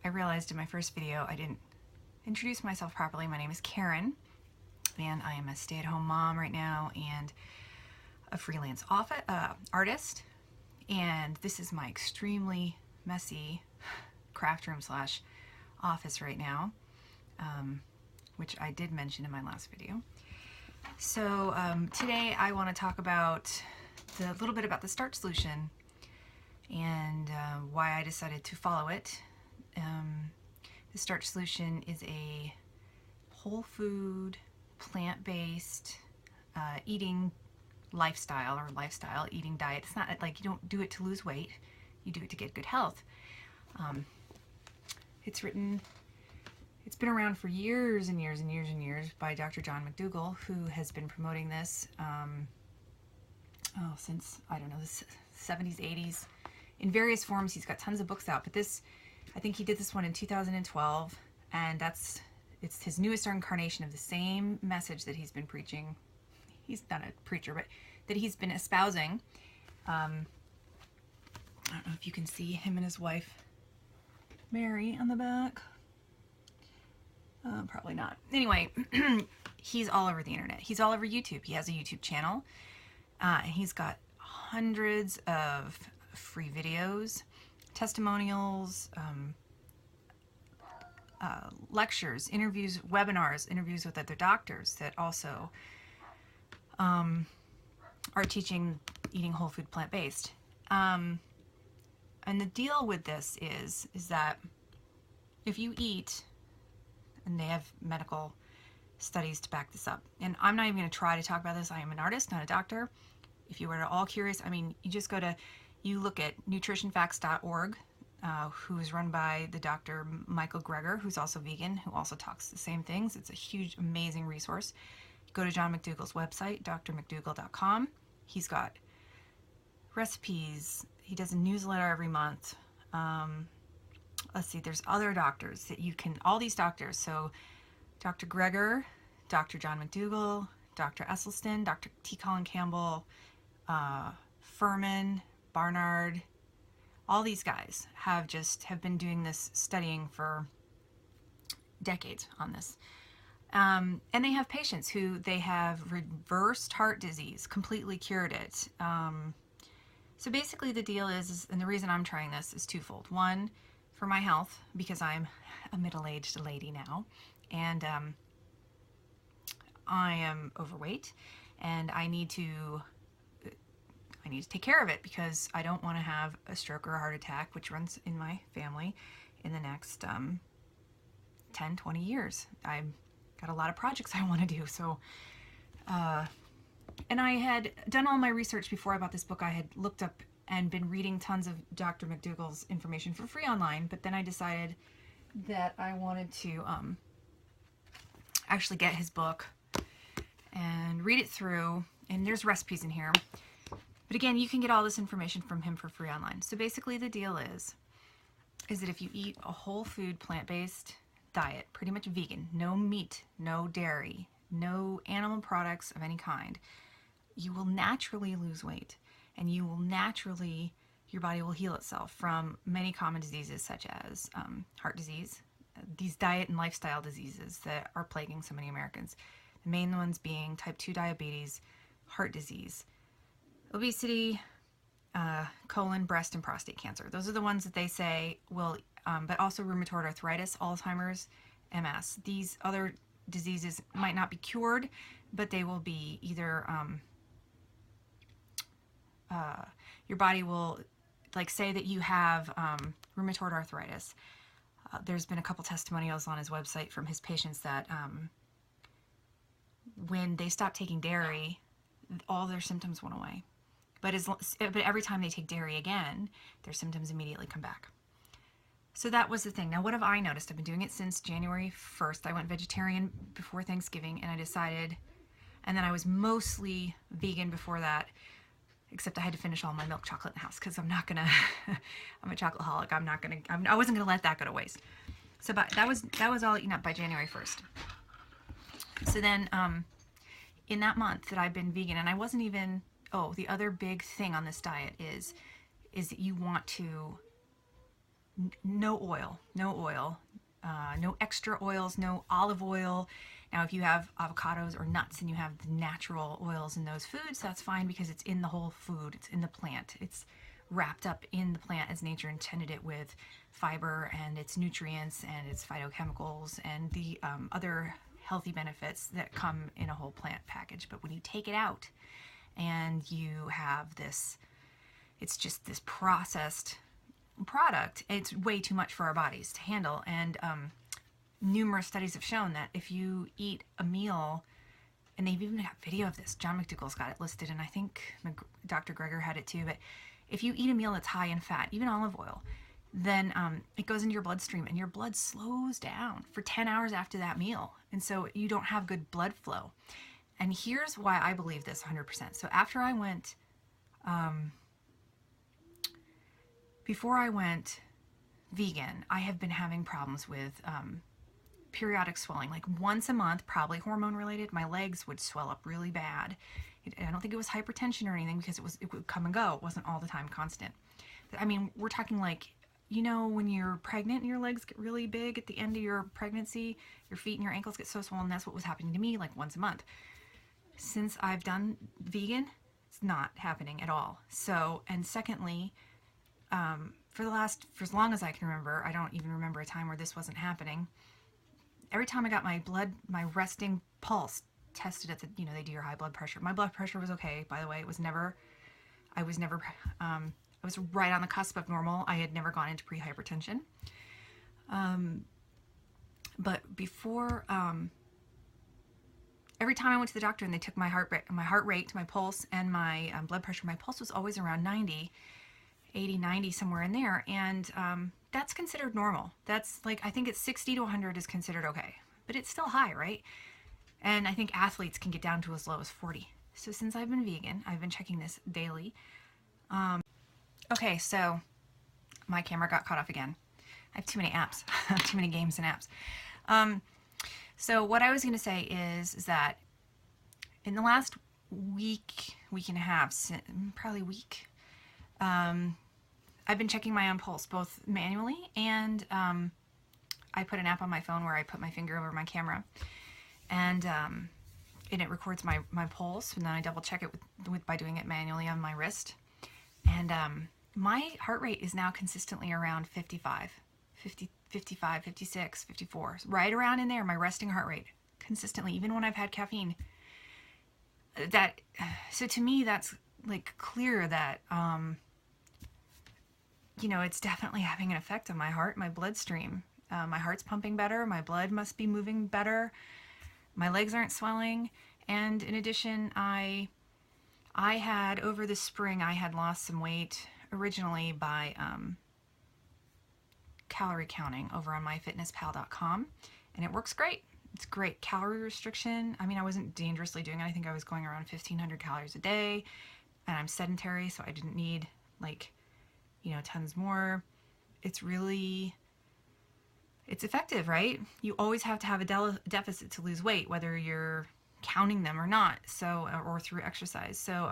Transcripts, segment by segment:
I realized in my first video I didn't introduce myself properly. My name is Karen, and I am a stay-at-home mom right now and a freelance artist. And this is my extremely messy craft room slash office right now, which I did mention in my last video. So today I want to talk about a little bit about the Starch Solution and why I decided to follow it. The Starch Solution is a whole food, plant-based eating lifestyle eating diet. It's not like you don't do it to lose weight, you do it to get good health. It's been around for years and years and years and years by Dr. John McDougall, who has been promoting this since, I don't know, the 70s, 80s. In various forms. He's got tons of books out, but this, I think he did this one in 2012, and it's his newest incarnation of the same message that he's been preaching. He's not a preacher, but that he's been espousing. I don't know if you can see him and his wife, Mary, on the back. Probably not. Anyway, he's all over the internet. He's all over YouTube. He has a YouTube channel. And he's got hundreds of free videos, testimonials, lectures, interviews, webinars, interviews with other doctors that also are teaching eating whole food, plant-based. And the deal with this is that if you eat, and they have medical studies to back this up, and I'm not even going to try to talk about this. I am an artist, not a doctor. If you were at all curious, I mean, you look at nutritionfacts.org, who is run by the Dr. Michael Greger, who's also vegan, who also talks the same things. It's a huge, amazing resource. Go to John McDougall's website, drmcdougall.com. He's got recipes. He does a newsletter every month. Let's see, there's other doctors that you can, all these doctors. So Dr. Greger, Dr. John McDougall, Dr. Esselstyn, Dr. T. Colin Campbell, Furman, Barnard, all these guys have been doing this, studying for decades on this. And they have patients who they have reversed heart disease, completely cured it. So basically the deal is, and the reason I'm trying this is twofold. One, for my health, because I'm a middle-aged lady now, and I am overweight, and I need to take care of it because I don't want to have a stroke or a heart attack, which runs in my family, in the next 10, 20 years. I've got a lot of projects I want to do. So, and I had done all my research before I bought this book. I had looked up and been reading tons of Dr. McDougall's information for free online, but then I decided that I wanted to actually get his book and read it through, and there's recipes in here. But again, you can get all this information from him for free online. So basically the deal is that if you eat a whole food, plant-based diet, pretty much vegan, no meat, no dairy, no animal products of any kind, you will naturally lose weight, and you will naturally, your body will heal itself from many common diseases such as heart disease, these diet and lifestyle diseases that are plaguing so many Americans. The main ones being type 2 diabetes, heart disease, obesity, colon, breast, and prostate cancer. Those are the ones that they say will, but also rheumatoid arthritis, Alzheimer's, MS. These other diseases might not be cured, but they will be either, your body will, like say that you have rheumatoid arthritis. There's been a couple testimonials on his website from his patients that when they stopped taking dairy, all their symptoms went away. But every time they take dairy again, their symptoms immediately come back. So that was the thing. Now, what have I noticed? I've been doing it since January 1st. I went vegetarian before Thanksgiving, and I decided, and then I was mostly vegan before that, except I had to finish all my milk chocolate in the house because I'm not gonna, I'm a chocoholic. I wasn't gonna let that go to waste. So that was all eaten up by January 1st. So then, in that month that I've been vegan, and I wasn't even, the other big thing on this diet is that you want to no oil, no extra oils, no olive oil. Now, if you have avocados or nuts and you have the natural oils in those foods, that's fine because it's in the whole food. It's in the plant. It's wrapped up in the plant as nature intended it, with fiber and its nutrients and its phytochemicals and the other healthy benefits that come in a whole plant package. But when you take it out and you have this, it's just this processed product, it's way too much for our bodies to handle. And numerous studies have shown that if you eat a meal, and they've even got video of this, John McDougall's got it listed, and I think Dr. Greger had it too, but if you eat a meal that's high in fat, even olive oil, then it goes into your bloodstream and your blood slows down for 10 hours after that meal. And so you don't have good blood flow. And here's why I believe this 100%. So after I went, before I went vegan, I have been having problems with periodic swelling, like once a month, probably hormone related. My legs would swell up really bad. I don't think it was hypertension or anything, because it would come and go. It wasn't all the time constant. But, I mean, we're talking like, you know, when you're pregnant and your legs get really big at the end of your pregnancy, your feet and your ankles get so swollen. That's what was happening to me, like once a month. Since I've done vegan, it's not happening at all. So, and secondly, for as long as I can remember, I don't even remember a time where this wasn't happening. Every time I got my resting pulse tested at the, you know, they do your high blood pressure. My blood pressure was okay, by the way. I was right on the cusp of normal. I had never gone into pre-hypertension. But before, every time I went to the doctor and they took my heart rate, my pulse, and my blood pressure, my pulse was always around 90, 80, 90, somewhere in there. And that's considered normal. That's like, I think it's 60 to 100 is considered okay, but it's still high, right? And I think athletes can get down to as low as 40. So since I've been vegan, I've been checking this daily. Okay, so my camera got cut off again. I have too many apps, too many games and apps. So what I was going to say is that in the last week and a half, probably week, I've been checking my own pulse, both manually and I put an app on my phone where I put my finger over my camera, and it records my pulse, and then I double check it by doing it manually on my wrist. And my heart rate is now consistently around 55, 56, 54, right around in there, my resting heart rate, consistently, even when I've had caffeine. So to me, that's like clear that, you know, it's definitely having an effect on my heart, my bloodstream. My heart's pumping better, my blood must be moving better, my legs aren't swelling, and in addition, I had, over the spring, I had lost some weight originally by calorie counting over on myfitnesspal.com, and it works great. It's great. Calorie restriction, I mean, I wasn't dangerously doing it. I think I was going around 1,500 calories a day, and I'm sedentary, so I didn't need, like, you know, tons more. It's really, it's effective, right? You always have to have a deficit to lose weight, whether you're counting them or not, so, or through exercise. So,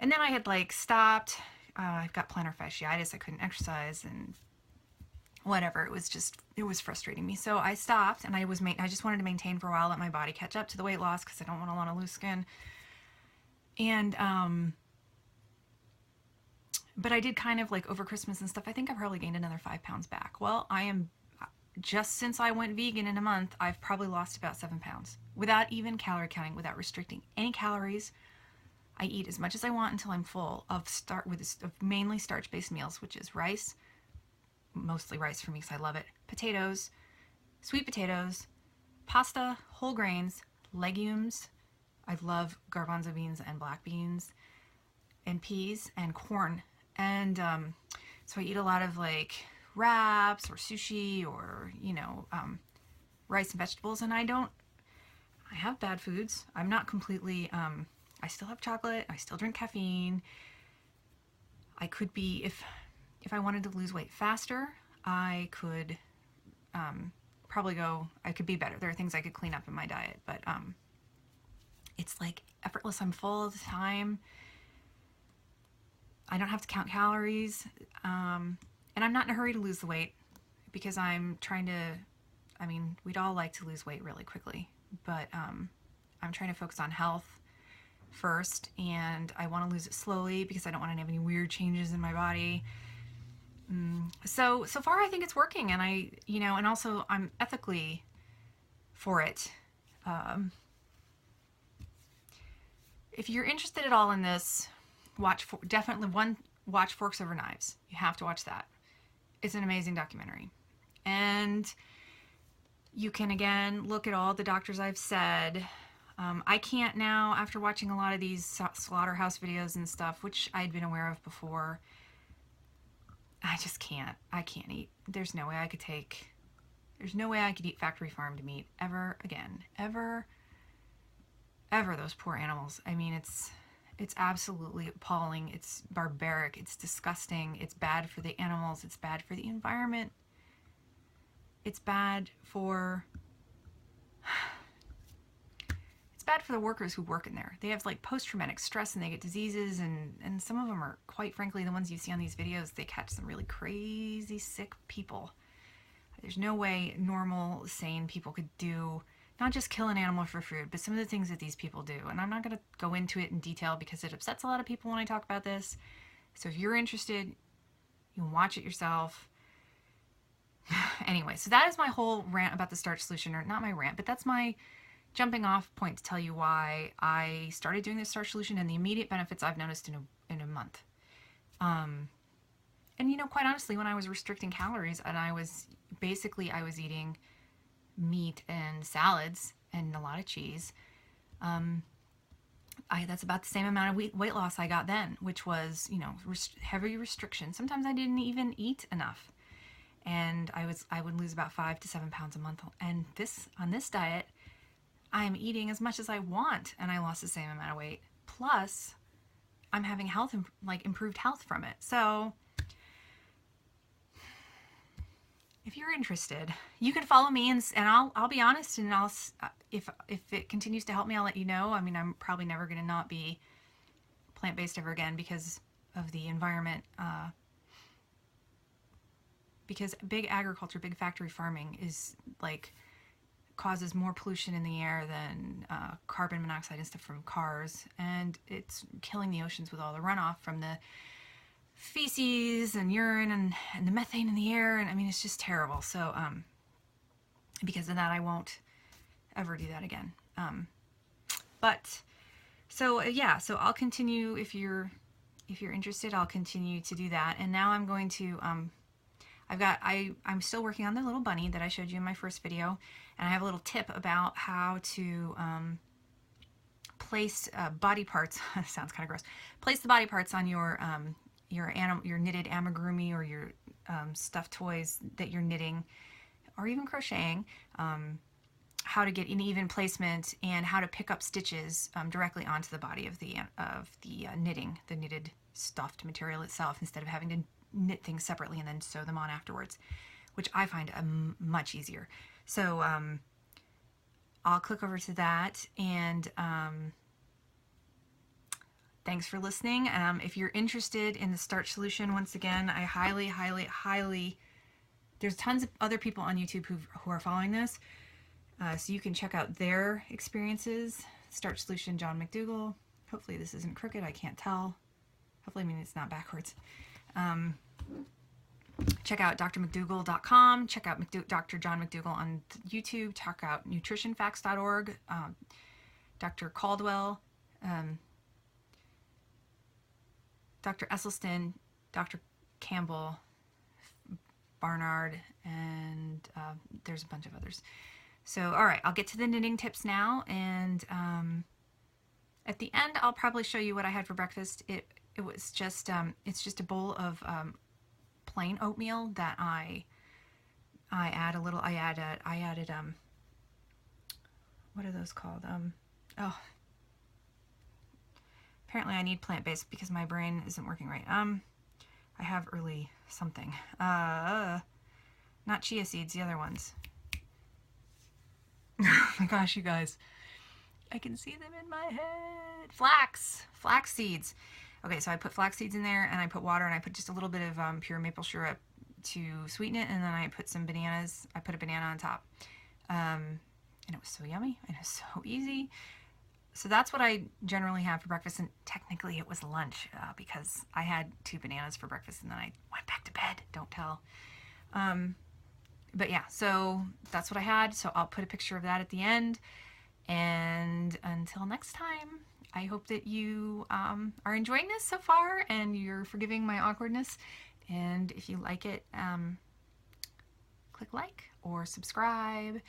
and then I had like stopped. I've got plantar fasciitis. I couldn't exercise and whatever. It was frustrating me. So I stopped, and I just wanted to maintain for a while, let my body catch up to the weight loss, because I don't want a lot of loose skin. And, but I did kind of like over Christmas and stuff, I think I probably gained another 5 pounds back. Well, just since I went vegan in a month, I've probably lost about 7 pounds without even calorie counting, without restricting any calories. I eat as much as I want until I'm full of mainly starch-based meals, which is rice, mostly rice for me because I love it, potatoes, sweet potatoes, pasta, whole grains, legumes. I love garbanzo beans and black beans, and peas and corn. And so I eat a lot of like wraps or sushi or, you know, rice and vegetables. And I have bad foods. I'm not completely, I still have chocolate. I still drink caffeine. I could be, if I wanted to lose weight faster, I could I could be better. There are things I could clean up in my diet, but it's like effortless. I'm full all the time. I don't have to count calories. And I'm not in a hurry to lose the weight because I'm trying to, I mean, we'd all like to lose weight really quickly, but I'm trying to focus on health first, and I want to lose it slowly because I don't want to have any weird changes in my body. So far I think it's working, and and also I'm ethically for it. If you're interested at all in this, definitely watch Forks Over Knives. You have to watch that. It's an amazing documentary. And you can, again, look at all the doctors I've said. I can't now, after watching a lot of these slaughterhouse videos and stuff, which I'd been aware of before, I just can't. I can't eat. There's no way I could eat factory farmed meat ever again. Ever, those poor animals. I mean, it's absolutely appalling. It's barbaric. It's disgusting. It's bad for the animals. It's bad for the environment. It's bad for the workers who work in there. They have like post-traumatic stress and they get diseases, and some of them are, quite frankly, the ones you see on these videos, they catch some really crazy sick people. There's no way normal, sane people could do, not just kill an animal for food, but some of the things that these people do. And I'm not going to go into it in detail because it upsets a lot of people when I talk about this. So if you're interested, you can watch it yourself. Anyway, so that is my whole rant about the Starch Solution, or not my rant, but that's my jumping off point to tell you why I started doing this Starch Solution and the immediate benefits I've noticed in a month. And quite honestly, when I was restricting calories and I was eating meat and salads and a lot of cheese, that's about the same amount of weight loss I got then, which was, heavy restriction. Sometimes I didn't even eat enough. And I would lose about 5 to 7 pounds a month. And on this diet, I'm eating as much as I want, and I lost the same amount of weight. Plus, I'm having improved health from it. So if you're interested, you can follow me, and I'll be honest, and if it continues to help me, I'll let you know. I mean, I'm probably never going to not be plant-based ever again because of the environment. Because big agriculture, big factory farming is causes more pollution in the air than carbon monoxide and stuff from cars, and it's killing the oceans with all the runoff from the feces and urine and the methane in the air, and I mean, it's just terrible. So because of that, I won't ever do that again. So I'll continue. If you're interested, I'll continue to do that. And now I'm going to I'm still working on the little bunny that I showed you in my first video, and I have a little tip about how to place body parts. Sounds kind of gross. Place the body parts on your knitted amigurumi or your stuffed toys that you're knitting or even crocheting. How to get an even placement and how to pick up stitches directly onto the body of the knitted stuffed material itself, instead of having to knit things separately and then sew them on afterwards, which I find much easier. So I'll click over to that, and thanks for listening. If you're interested in the Starch Solution, once again, I highly, there's tons of other people on YouTube who are following this, so you can check out their experiences. Starch Solution, John McDougall. Hopefully this isn't crooked, I can't tell. Hopefully, it's not backwards. Check out drmcdougall.com. Check out Dr. John McDougall on YouTube. Check out nutritionfacts.org. Dr. Caldwell, Dr. Esselstyn, Dr. Campbell, Barnard, and there's a bunch of others. So, all right, I'll get to the knitting tips now, and at the end, I'll probably show you what I had for breakfast. It was just it's just a bowl of plain oatmeal that I added what are those called? Apparently I need plant-based because my brain isn't working right. I have early something. Not chia seeds, the other ones. Oh my gosh, you guys. I can see them in my head. Flax seeds. Okay, so I put flax seeds in there, and I put water, and I put just a little bit of pure maple syrup, to sweeten it, and then I put some bananas. I put a banana on top. And it was so yummy and it was so easy. So that's what I generally have for breakfast, and technically it was lunch because I had 2 bananas for breakfast and then I went back to bed. Don't tell. But yeah, so that's what I had. So I'll put a picture of that at the end. And until next time, I hope that you are enjoying this so far and you're forgiving my awkwardness. And if you like it, click like or subscribe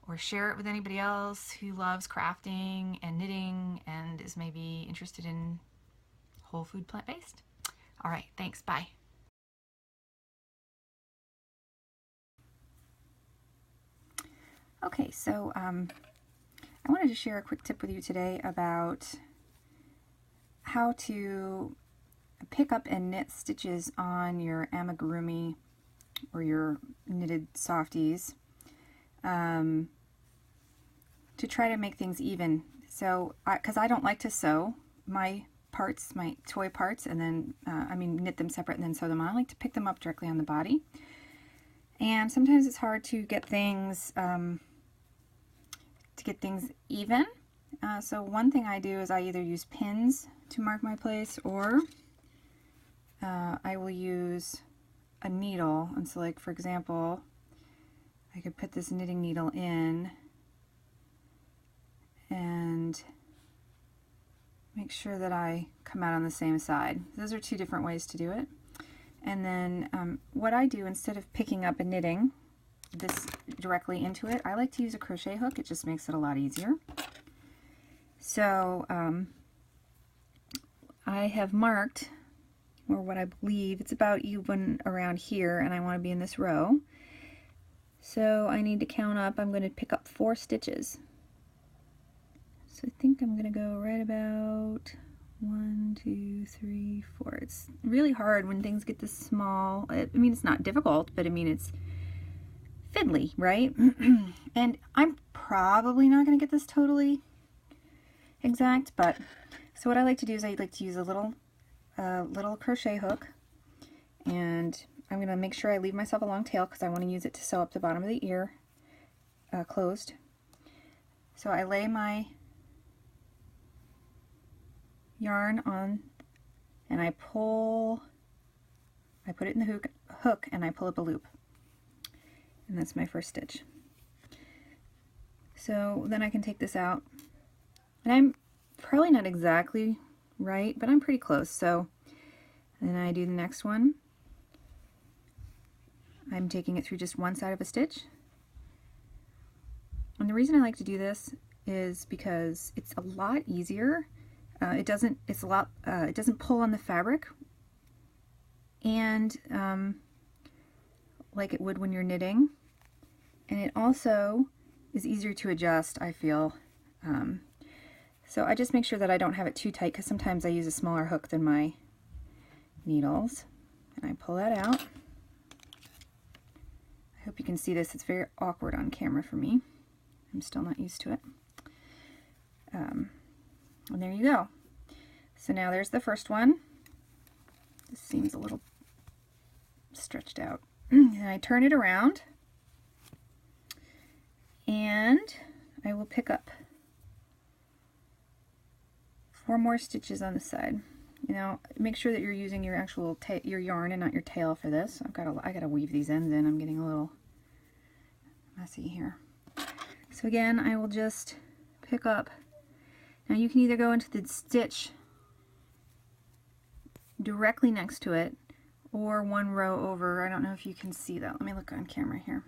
or share it with anybody else who loves crafting and knitting and is maybe interested in whole food plant-based. All right, thanks, bye. Okay, so I wanted to share a quick tip with you today about how to pick up and knit stitches on your amigurumi or your knitted softies to try to make things even. So, because I don't like to sew my parts, my toy parts, and then, knit them separate and then sew them on. I like to pick them up directly on the body. And sometimes it's hard to get things even. So one thing I do is I either use pins to mark my place, or I will use a needle. And so, like, for example, I could put this knitting needle in and make sure that I come out on the same side. Those are 2 different ways to do it. And then what I do, instead of picking up and knitting this directly into it, I like to use a crochet hook. It just makes it a lot easier. So I have marked, or what I believe, it's about even around here, and I want to be in this row. So I need to count up. I'm going to pick up 4 stitches. So I think I'm going to go right about 1, 2, 3, 4. It's really hard when things get this small. I mean, it's not difficult, but I mean, it's fiddly, right? And I'm probably not going to get this totally exact, but so what I like to do is I like to use a little crochet hook, and I'm going to make sure I leave myself a long tail because I want to use it to sew up the bottom of the ear closed. So I lay my yarn on and I put it in the hook and I pull up a loop, and that's my first stitch. So then I can take this out, and I'm probably not exactly right, but I'm pretty close. So then I do the next one. I'm taking it through just one side of a stitch, and the reason I like to do this is because it's a lot easier. It doesn't pull on the fabric, and like it would when you're knitting, and it also is easier to adjust, I feel. So I just make sure that I don't have it too tight, because sometimes I use a smaller hook than my needles, and I pull that out. I hope you can see this. It's very awkward on camera for me. I'm still not used to it. And there you go. So now there's the first one. This seems a little stretched out. And I turn it around, and I will pick up 4 more stitches on the side. You know, make sure that you're using your actual your yarn and not your tail for this. I gotta weave these ends in. I'm getting a little messy here. So again, I will just pick up. Now you can either go into the stitch directly next to it, or 1 row over. I don't know if you can see that. Let me look on camera here.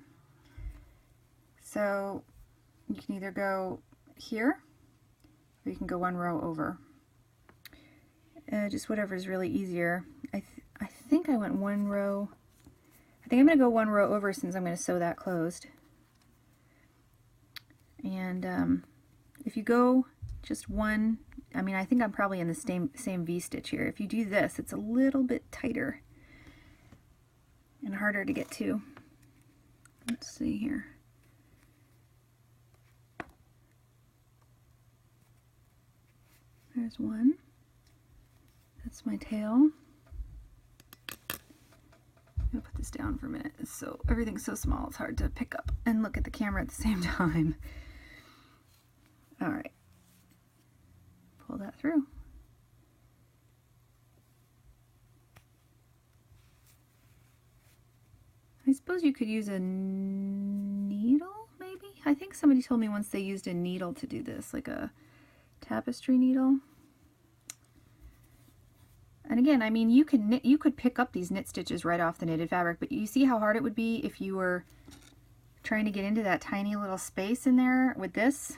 So you can either go here, or you can go 1 row over. Just whatever is really easier. I think I went 1 row. I think I'm going to go 1 row over since I'm going to sew that closed. And if you go just 1, I mean, I think I'm probably in the same V-stitch here. If you do this, it's a little bit tighter and harder to get to. Let's see here. There's 1. That's my tail. I'm gonna put this down for a minute. So everything's so small, it's hard to pick up and look at the camera at the same time. All right, pull that through. I suppose you could use a needle, maybe? I think somebody told me once they used a needle to do this, like a tapestry needle. And again, I mean, you could pick up these knit stitches right off the knitted fabric, but you see how hard it would be if you were trying to get into that tiny little space in there with this?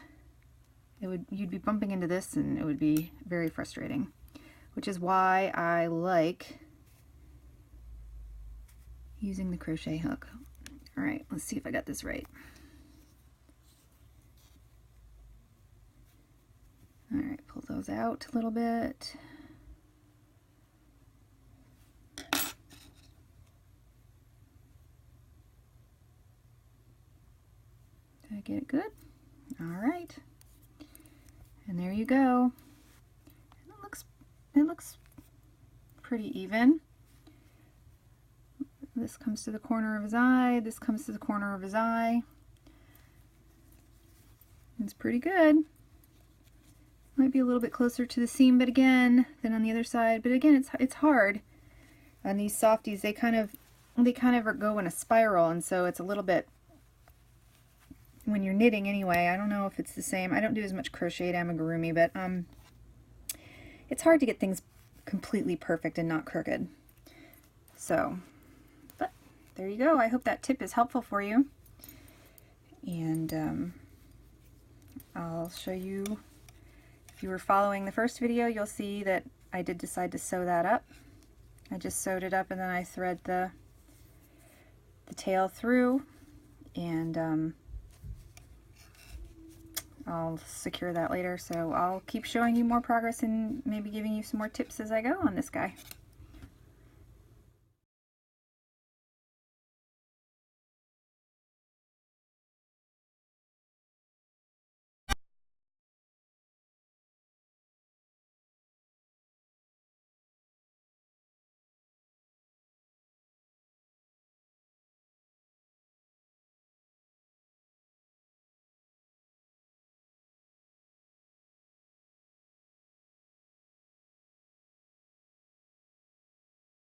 You'd be bumping into this and it would be very frustrating, which is why I like using the crochet hook. All right, let's see if I got this right. All right, pull those out a little bit. Did I get it good? All right. And there you go. It looks pretty even. This comes to the corner of his eye. This comes to the corner of his eye. It's pretty good. Might be a little bit closer to the seam, but again, than on the other side. But again, it's hard. And these softies, they kind of go in a spiral, and so it's a little bit, when you're knitting anyway, I don't know if it's the same. I don't do as much crocheted amigurumi, but it's hard to get things completely perfect and not crooked. So, but there you go. I hope that tip is helpful for you. And I'll show you, if you were following the first video, you'll see that I did decide to sew that up. I just sewed it up and then I thread the tail through, and I'll secure that later. So I'll keep showing you more progress and maybe giving you some more tips as I go on this guy.